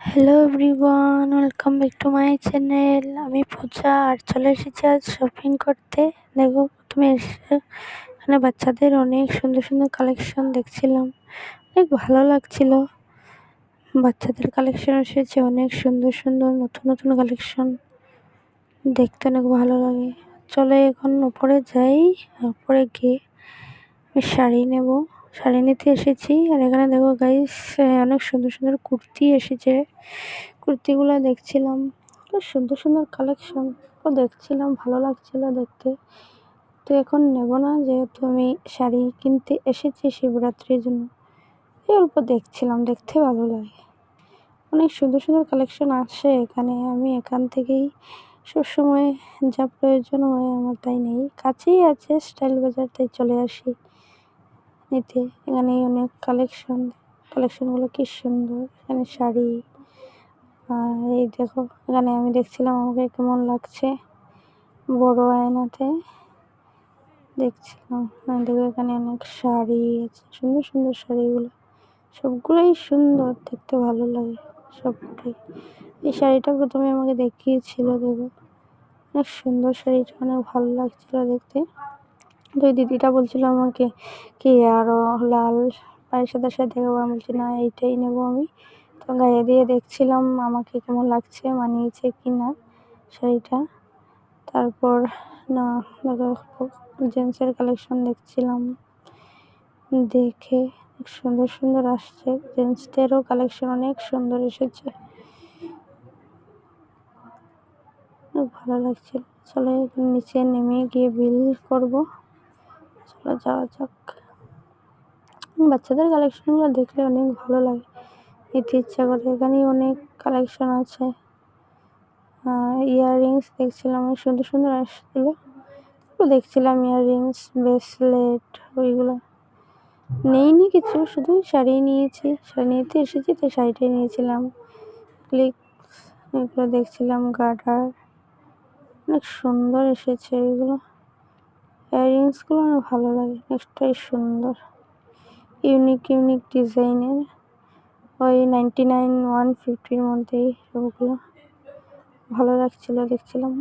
Hello everyone, welcome back to my channel. আমি পূজা আর চলে এসেছি আজ শপিং করতে। দেখো, প্রথমে এসে এখানে বাচ্চাদের অনেক সুন্দর সুন্দর কালেকশন দেখছিলাম, অনেক ভালো লাগছিল। বাচ্চাদের কালেকশন এসেছে অনেক সুন্দর সুন্দর নতুন নতুন কালেকশন, দেখতে অনেক ভালো লাগে। চলে এখন উপরে যাই, উপরে গিয়ে আমি শাড়ি নেব। শাড়ি নিতে এসেছি। আর এখানে দেখো গাইস, অনেক সুন্দর সুন্দর কুর্তি এসেছে। কুর্তিগুলো দেখছিলাম, খুব সুন্দর সুন্দর কালেকশন। দেখছিলাম, ভালো লাগছিল দেখতে। তো এখন নেব না, যেহেতু আমি শাড়ি কিনতে এসেছি শিবরাত্রির জন্য। এই অল্প দেখছিলাম, দেখতে ভালো লাগে। অনেক সুন্দর সুন্দর কালেকশন আসে এখানে। আমি এখান থেকেই সবসময় যা প্রয়োজন হয় আমার তাই নেই। কাছেই আছে স্টাইল বাজার, তাই চলে আসি নিতে। এখানে অনেক কালেকশনগুলো কি সুন্দর। এখানে শাড়ি, আর এই দেখো এখানে আমি দেখছিলাম আমাকে কেমন লাগছে বড় আয়নাতে দেখছিলাম। দেখো এখানে অনেক শাড়ি আছে, সুন্দর সুন্দর শাড়িগুলো, সবগুলোই সুন্দর, দেখতে ভালো লাগে সবটাই। এই শাড়িটা প্রথমে আমাকে দেখিয়েছিল, দেখো অনেক সুন্দর শাড়িটা, অনেক ভালো লাগছিল দেখতে। তো ওই দিদিটা বলছিল আমাকে কি আরো লাল পায়ের সাথে সাথে দেখাবো, আমি বলছি না এইটাই নেবো আমি। তো গায়ে দিয়ে দেখছিলাম আমাকে কেমন লাগছে, মানিয়েছে কি না শাড়িটা। তারপর না জেন্টসের কালেকশন দেখছিলাম, দেখে সুন্দর সুন্দর আসছে। জেন্টসদেরও কালেকশন অনেক সুন্দর এসেছে, অনেক ভালো লাগছিল। চলো নিচে নেমে গিয়ে বিল করব। চলো যাওয়া যাক। বাচ্চাদের কালেকশনগুলো দেখলে অনেক ভালো লাগে, নিতে ইচ্ছা করে। এখানেই অনেক কালেকশন আছে। ইয়াররিংস দেখছিলাম, অনেক সুন্দর সুন্দর আসছিলো। দেখছিলাম ইয়াররিংস, ব্রেসলেট, ওইগুলো নেইনি কিছু, শুধু শাড়ি নিয়েছি। শাড়ি নিতে এসেছি, তাই শাড়িটাই নিয়েছিলাম। ক্লিপস এগুলো দেখছিলাম, গার্ডার অনেক সুন্দর এসেছে এগুলো। ইয়াররিংসগুলো অনেক ভালো লাগে, অনেকটাই সুন্দর, ইউনিক ইউনিক ডিজাইনের। ওই 99 150-র মধ্যেই সবগুলো ভালো লাগছিল, দেখছিলাম।